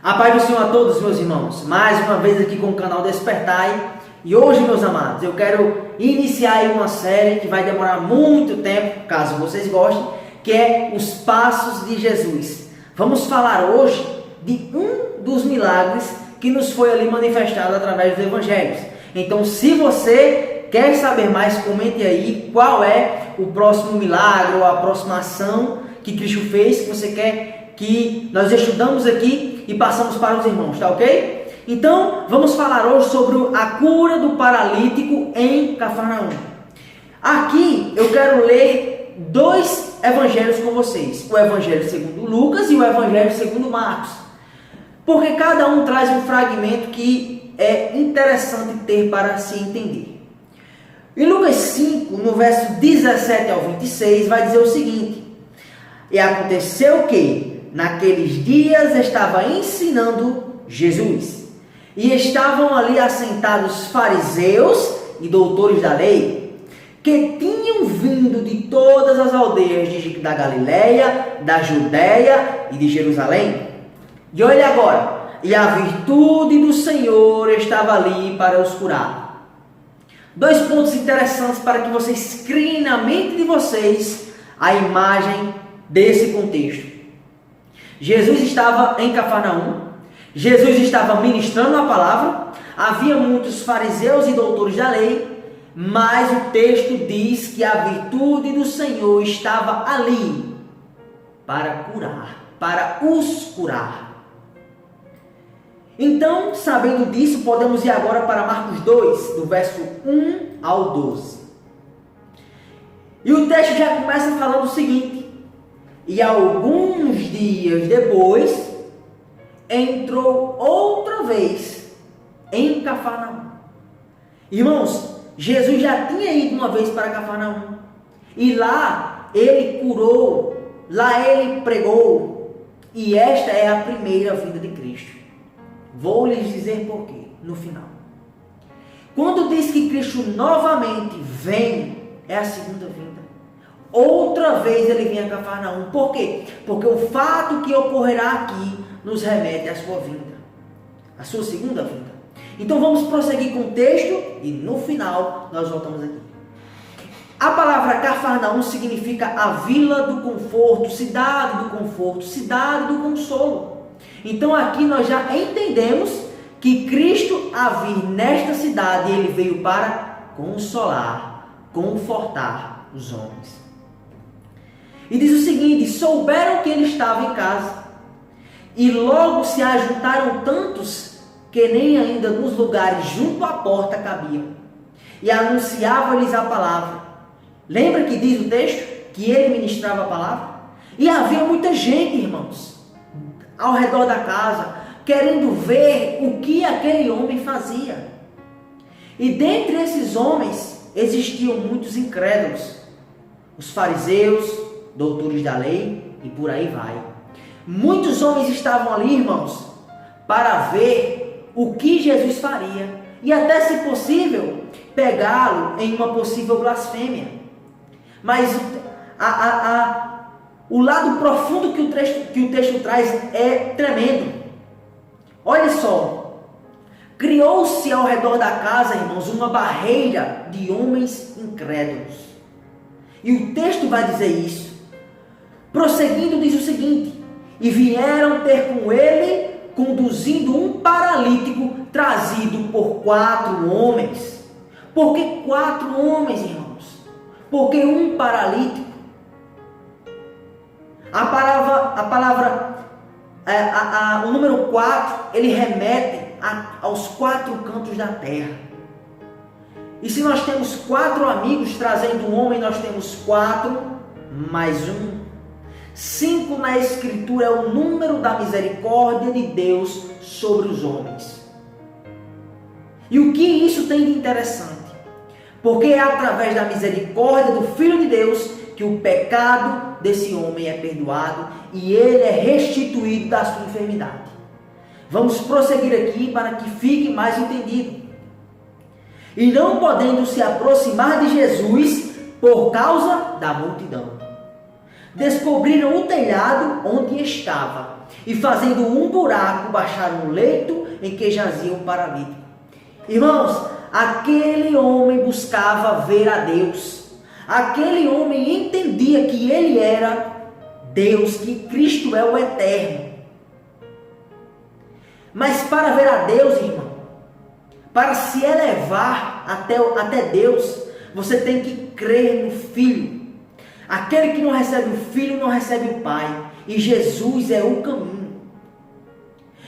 A paz do Senhor a todos, meus irmãos. Mais uma vez aqui com o canal Despertai. E hoje, meus amados, eu quero iniciar aí uma série que vai demorar muito tempo, caso vocês gostem, que é Os Passos de Jesus. Vamos falar hoje de um dos milagres que nos foi ali manifestado através dos evangelhos. Então, se você quer saber mais, comente aí qual é o próximo milagre ou a próxima ação que Cristo fez, que você quer que nós estudamos aqui e passamos para os irmãos, tá ok? Então, vamos falar hoje sobre a cura do paralítico em Cafarnaum. Aqui eu quero ler dois evangelhos com vocês, o evangelho segundo Lucas e o evangelho segundo Marcos, porque cada um traz um fragmento que é interessante ter para se entender. Em Lucas 5, no verso 17 ao 26, vai dizer o seguinte: E aconteceu que, naqueles dias, estava ensinando Jesus, e estavam ali assentados fariseus e doutores da lei, que tinham vindo de todas as aldeias da Galileia, da Judéia e de Jerusalém. E olha agora, e a virtude do Senhor estava ali para os curar. Dois pontos interessantes para que vocês criem na mente de vocês a imagem desse contexto. Jesus estava em Cafarnaum, Jesus estava ministrando a palavra, havia muitos fariseus e doutores da lei, mas o texto diz que a virtude do Senhor estava ali para curar, para os curar. Então, sabendo disso, podemos ir agora para Marcos 2, do verso 1 ao 12. E o texto já começa falando o seguinte: E alguns dias depois, entrou outra vez em Cafarnaum. Irmãos, Jesus já tinha ido uma vez para Cafarnaum. E lá ele curou, lá ele pregou. E esta é a primeira vinda de Cristo. Vou lhes dizer por quê no final. Quando diz que Cristo novamente vem, é a segunda vinda. Outra vez ele vem a Cafarnaum. Por quê? Porque o fato que ocorrerá aqui nos remete à sua vinda, à sua segunda vinda. Então vamos prosseguir com o texto e no final nós voltamos aqui. A palavra Cafarnaum significa a vila do conforto, cidade do conforto, cidade do consolo. Então aqui nós já entendemos que Cristo, a vir nesta cidade, ele veio para consolar, confortar os homens. E diz o seguinte: souberam que ele estava em casa, e logo se ajuntaram tantos que nem ainda nos lugares junto à porta cabiam, e anunciava-lhes a palavra. Lembra que diz o texto que ele ministrava a palavra? E havia muita gente, irmãos, ao redor da casa, querendo ver o que aquele homem fazia. E dentre esses homens existiam muitos incrédulos, os fariseus, doutores da lei e por aí vai. Muitos homens estavam ali, irmãos, para ver o que Jesus faria e até, se possível, pegá-lo em uma possível blasfêmia. Mas o lado profundo que o texto traz é tremendo. Olha só, criou-se ao redor da casa, irmãos, uma barreira de homens incrédulos. E o texto vai dizer isso. Prosseguindo, diz o seguinte: E vieram ter com ele, conduzindo um paralítico trazido por 4 homens. Por que 4 homens, irmãos? Porque um paralítico? O número 4, ele remete aos 4 cantos da terra. E se nós temos 4 amigos trazendo um homem, nós temos 4 mais 1. 5 na Escritura é o número da misericórdia de Deus sobre os homens. E o que isso tem de interessante? Porque é através da misericórdia do Filho de Deus que o pecado desse homem é perdoado e ele é restituído da sua enfermidade. Vamos prosseguir aqui para que fique mais entendido. E não podendo se aproximar de Jesus por causa da multidão, descobriram o telhado onde estava e fazendo um buraco, baixaram o leito em que jazia o paralítico. Irmãos, aquele homem buscava ver a Deus. Aquele homem entendia que ele era Deus, que Cristo é o eterno. Mas para ver a Deus, irmão, para se elevar até Deus, você tem que crer no Filho. Aquele que não recebe o Filho não recebe o Pai. E Jesus é o caminho.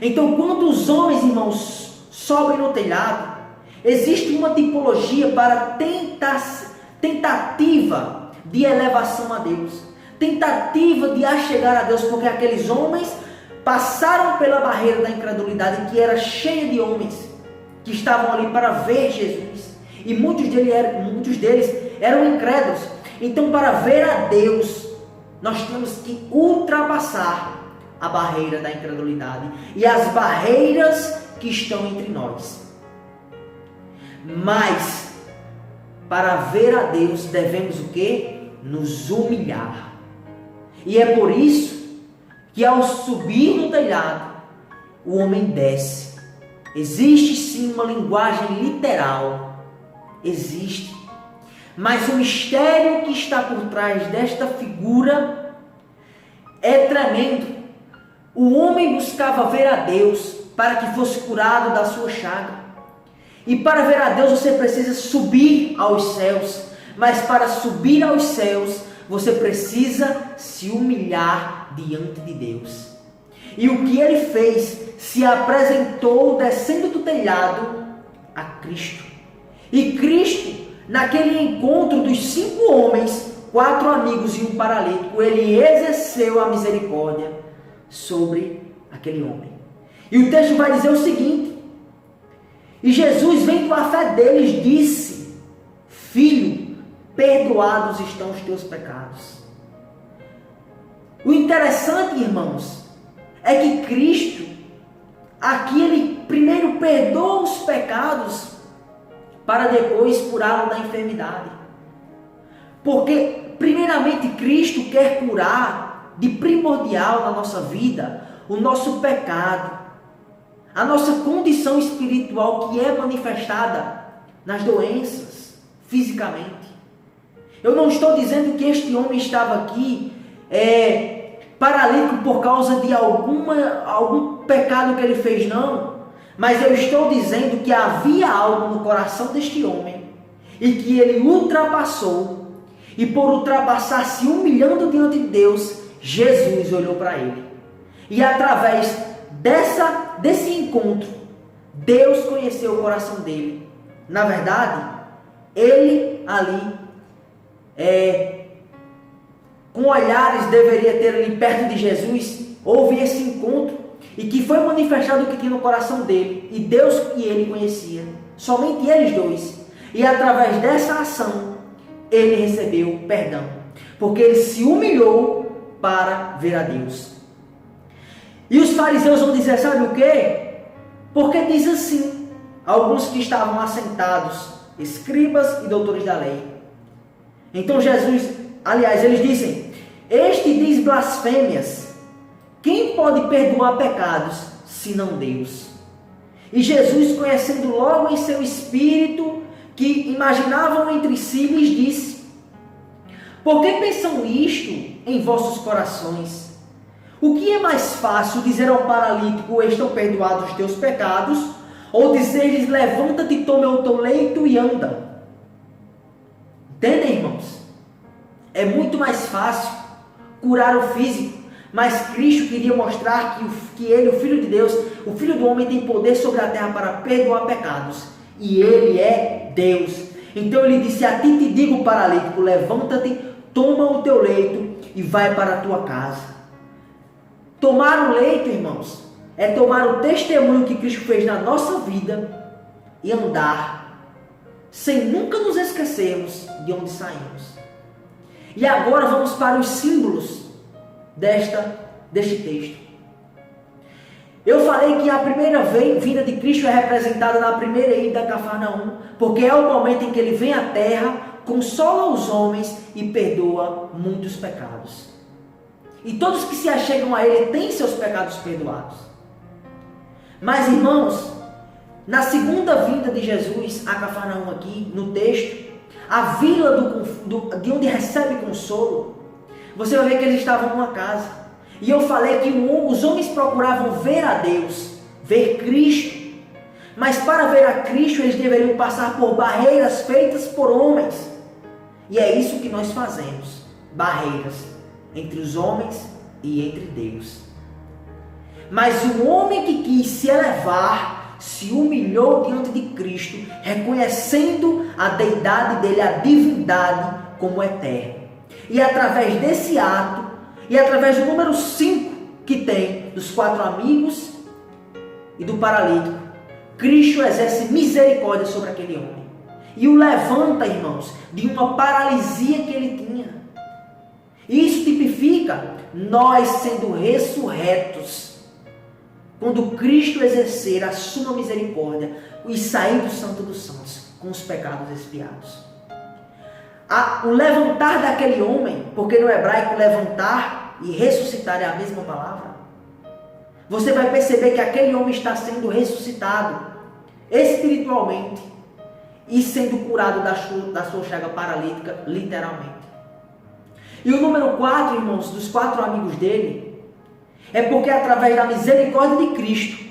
Então, quando os homens, irmãos, sobem no telhado, existe uma tipologia para tentativa de elevação a Deus. Tentativa de achegar a Deus, porque aqueles homens passaram pela barreira da incredulidade, que era cheia de homens que estavam ali para ver Jesus. E muitos deles eram incrédulos. Então, para ver a Deus, nós temos que ultrapassar a barreira da incredulidade e as barreiras que estão entre nós. Mas, para ver a Deus, devemos o quê? Nos humilhar. E é por isso que ao subir no telhado, o homem desce. Existe sim uma linguagem literal. Existe. Mas o mistério que está por trás desta figura é tremendo. O homem buscava ver a Deus para que fosse curado da sua chaga. E para ver a Deus você precisa subir aos céus. Mas para subir aos céus você precisa se humilhar diante de Deus. E o que ele fez? Se apresentou descendo do telhado a Cristo. E Cristo, naquele encontro dos 5 homens, 4 amigos e um paralítico, ele exerceu a misericórdia sobre aquele homem. E o texto vai dizer o seguinte: e Jesus, vendo a fé deles, disse: Filho, perdoados estão os teus pecados. O interessante, irmãos, é que Cristo, aqui ele primeiro perdoa os pecados para depois curá-lo da enfermidade. Porque, primeiramente, Cristo quer curar de primordial na nossa vida o nosso pecado, a nossa condição espiritual que é manifestada nas doenças, fisicamente. Eu não estou dizendo que este homem estava aqui paralítico por causa de algum pecado que ele fez, não. Mas eu estou dizendo que havia algo no coração deste homem e que ele ultrapassou. E por ultrapassar, se humilhando diante de Deus, Jesus olhou para ele. E através desse encontro, Deus conheceu o coração dele. Na verdade, ele ali, com olhares deveria ter ali perto de Jesus, houve esse encontro. E que foi manifestado o que tinha no coração dele. E Deus e ele conhecia. Somente eles dois. E através dessa ação, ele recebeu perdão. Porque ele se humilhou para ver a Deus. E os fariseus vão dizer, sabe o quê? Porque diz assim, alguns que estavam assentados, escribas e doutores da lei. Então eles dizem, este diz blasfêmias. Quem pode perdoar pecados, senão Deus? E Jesus, conhecendo logo em seu espírito, que imaginavam entre si, lhes disse, por que pensam isto em vossos corações? O que é mais fácil, dizer ao paralítico, estão perdoados os teus pecados, ou dizer-lhes, levanta-te, toma o teu leito e anda? Entendem, irmãos? É muito mais fácil curar o físico. Mas Cristo queria mostrar que ele, o Filho de Deus, o Filho do homem, tem poder sobre a terra para perdoar pecados. E ele é Deus. Então ele disse, a ti te digo, paralítico, levanta-te, toma o teu leito e vai para a tua casa. Tomar o leito, irmãos, é tomar o testemunho que Cristo fez na nossa vida e andar, sem nunca nos esquecermos de onde saímos. E agora vamos para os símbolos deste texto. Eu falei que a primeira vinda de Cristo é representada na primeira ida a Cafarnaum, porque é o momento em que ele vem à terra, consola os homens e perdoa muitos pecados. E todos que se achegam a Ele têm seus pecados perdoados. Mas, irmãos, na segunda vinda de Jesus a Cafarnaum aqui, no texto, a vila de onde recebe consolo, você vai ver que eles estavam numa casa. E eu falei que os homens procuravam ver a Deus, ver Cristo. Mas para ver a Cristo, eles deveriam passar por barreiras feitas por homens. E é isso que nós fazemos. Barreiras entre os homens e entre Deus. Mas o homem que quis se elevar, se humilhou diante de Cristo, reconhecendo a deidade dele, a divindade como eterno. E através desse ato, e através do número 5 que tem, dos 4 amigos e do paralítico, Cristo exerce misericórdia sobre aquele homem. E o levanta, irmãos, de uma paralisia que ele tinha. Isso tipifica nós sendo ressurretos. Quando Cristo exercer a sua misericórdia e sair do Santo dos Santos com os pecados expiados. O levantar daquele homem, porque no hebraico levantar e ressuscitar é a mesma palavra. Você vai perceber que aquele homem está sendo ressuscitado espiritualmente e sendo curado da sua chaga paralítica, literalmente. E o número 4, irmãos, dos 4 amigos dele, é porque através da misericórdia de Cristo,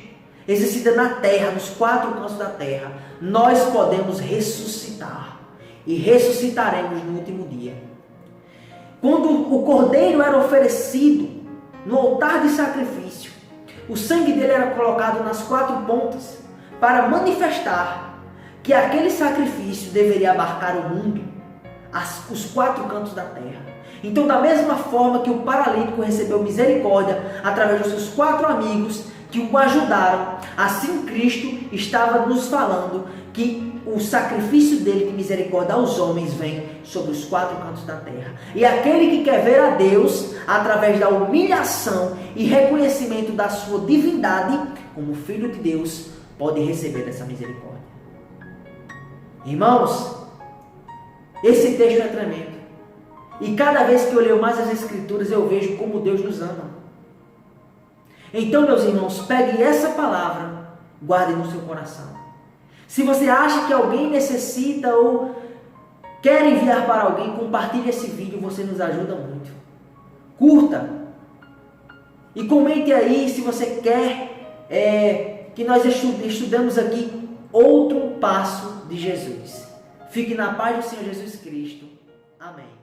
exercida na terra, nos 4 cantos da terra, nós podemos ressuscitar. E ressuscitaremos no último dia. Quando o cordeiro era oferecido no altar de sacrifício, o sangue dele era colocado nas 4 pontas para manifestar que aquele sacrifício deveria abarcar o mundo, os 4 cantos da terra. Então, da mesma forma que o paralítico recebeu misericórdia através dos seus 4 amigos que o ajudaram, assim Cristo estava nos falando que o sacrifício dele de misericórdia aos homens vem sobre os 4 cantos da terra. E aquele que quer ver a Deus, através da humilhação e reconhecimento da sua divindade, como Filho de Deus, pode receber essa misericórdia. Irmãos, esse texto é tremendo. E cada vez que eu leio mais as Escrituras, eu vejo como Deus nos ama. Então, meus irmãos, pegue essa palavra, guarde no seu coração. Se você acha que alguém necessita ou quer enviar para alguém, compartilhe esse vídeo, você nos ajuda muito. Curta. E comente aí se você quer que nós estudemos aqui outro passo de Jesus. Fique na paz do Senhor Jesus Cristo. Amém.